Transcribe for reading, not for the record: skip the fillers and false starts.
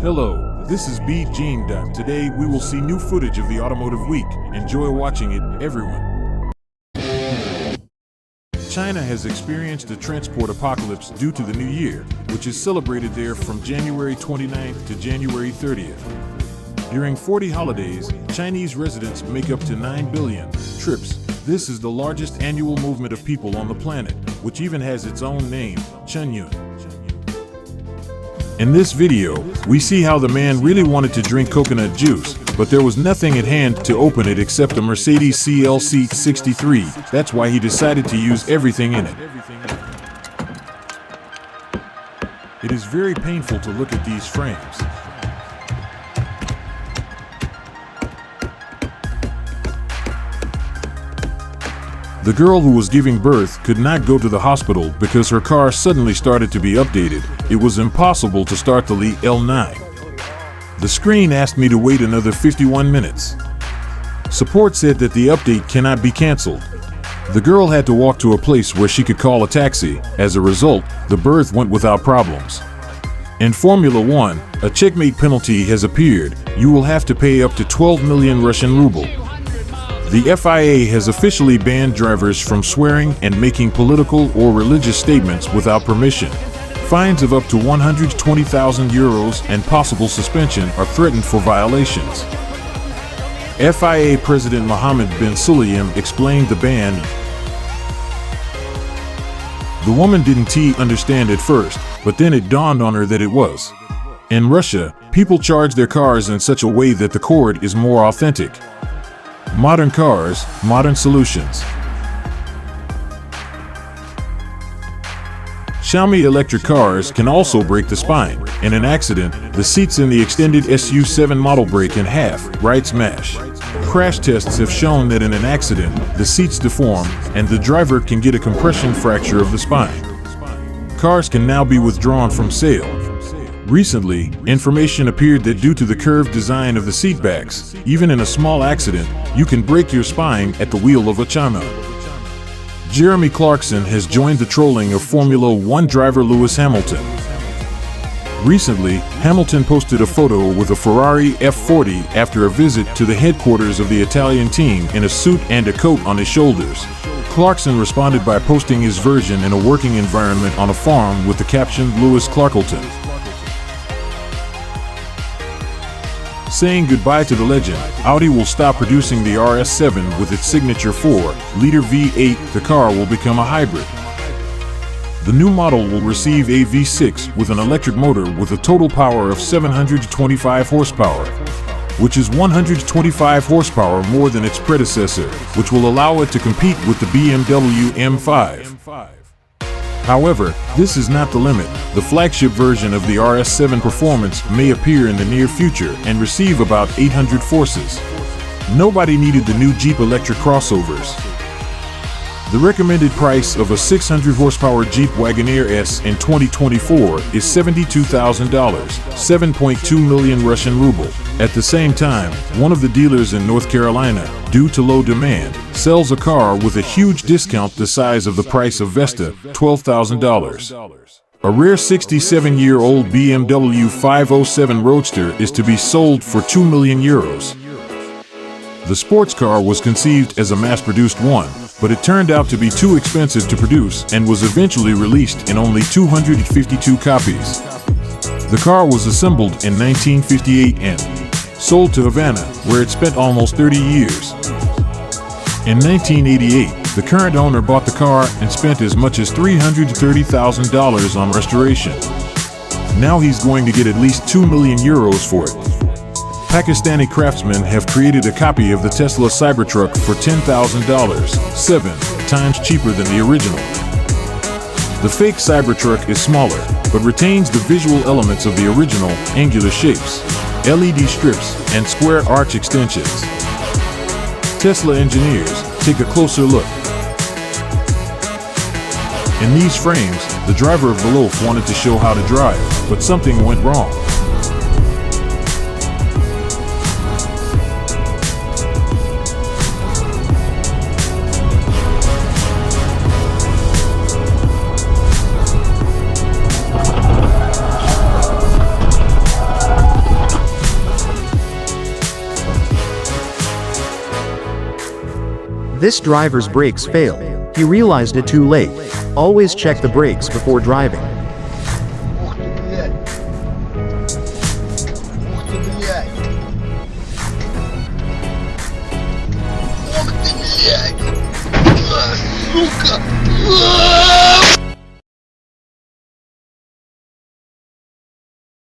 Hello, this is B. Gene. Today we will see new footage of the Automotive Week. Enjoy watching it, everyone. China has experienced a transport apocalypse due to the New Year, which is celebrated there from January 29th to January 30th. During 40 holidays, Chinese residents make up to 9 billion trips. This is the largest annual movement of people on the planet, which even has its own name, Chenyun. In this video, we see how the man really wanted to drink coconut juice, but there was nothing at hand to open it except a Mercedes CLC 63. That's why he decided to use everything in it. It is very painful to look at these frames. The girl who was giving birth could not go to the hospital because her car suddenly started to be updated. It was impossible to start the Li L9. The screen asked me to wait another 51 minutes. Support said that the update cannot be canceled. The girl had to walk to a place where she could call a taxi. As a result, the birth went without problems. In Formula 1, a checkmate penalty has appeared. You will have to pay up to 12 million Russian ruble. The FIA has officially banned drivers from swearing and making political or religious statements without permission. Fines of up to 120,000 euros and possible suspension are threatened for violations. FIA President Mohammed bin Sulayem explained the ban. The woman didn't understand at first, but then it dawned on her that it was. In Russia, people charge their cars in such a way that the cord is more authentic. Modern cars, modern solutions. Xiaomi electric cars can also break the spine. In an accident, the seats in the extended SU7 model break in half, writes Mash. Crash tests have shown that in an accident, the seats deform, and the driver can get a compression fracture of the spine. Cars can now be withdrawn from sale. Recently, information appeared that due to the curved design of the seatbacks, even in a small accident, you can break your spine at the wheel of a China. Jeremy Clarkson has joined the trolling of Formula 1 driver Lewis Hamilton. Recently, Hamilton posted a photo with a Ferrari F40 after a visit to the headquarters of the Italian team in a suit and a coat on his shoulders. Clarkson responded by posting his version in a working environment on a farm with the caption Lewis Clarkleton. Saying goodbye to the legend, Audi will stop producing the RS7 with its signature 4-liter V8. The car will become a hybrid. The new model will receive a V6 with an electric motor with a total power of 725 horsepower, which is 125 horsepower more than its predecessor, which will allow it to compete with the BMW M5. However, this is not the limit. The flagship version of the RS7 Performance may appear in the near future and receive about 800 horses. Nobody needed the new Jeep electric crossovers. The recommended price of a 600 horsepower Jeep Wagoneer S in 2024 is $72,000, 7.2 million Russian ruble. At the same time, one of the dealers in North Carolina, due to low demand, sells a car with a huge discount the size of the price of Vesta, $12,000. A rare 67-year-old BMW 507 Roadster is to be sold for 2 million euros. The sports car was conceived as a mass-produced one, but it turned out to be too expensive to produce and was eventually released in only 252 copies. The car was assembled in 1958 and sold to Havana, where it spent almost 30 years. In 1988, the current owner bought the car and spent as much as $330,000 on restoration. Now he's going to get at least 2 million euros for it. Pakistani craftsmen have created a copy of the Tesla Cybertruck for $10,000, 7 times cheaper than the original. The fake Cybertruck is smaller, but retains the visual elements of the original, angular shapes, LED strips, and square arch extensions. Tesla engineers, take a closer look. In these frames, the driver of the Loaf wanted to show how to drive, but something went wrong. This driver's brakes failed. He realized it too late. Always check the brakes before driving. Ух ты, блядь. Ух ты, блядь. Ух ты, блядь. Сука.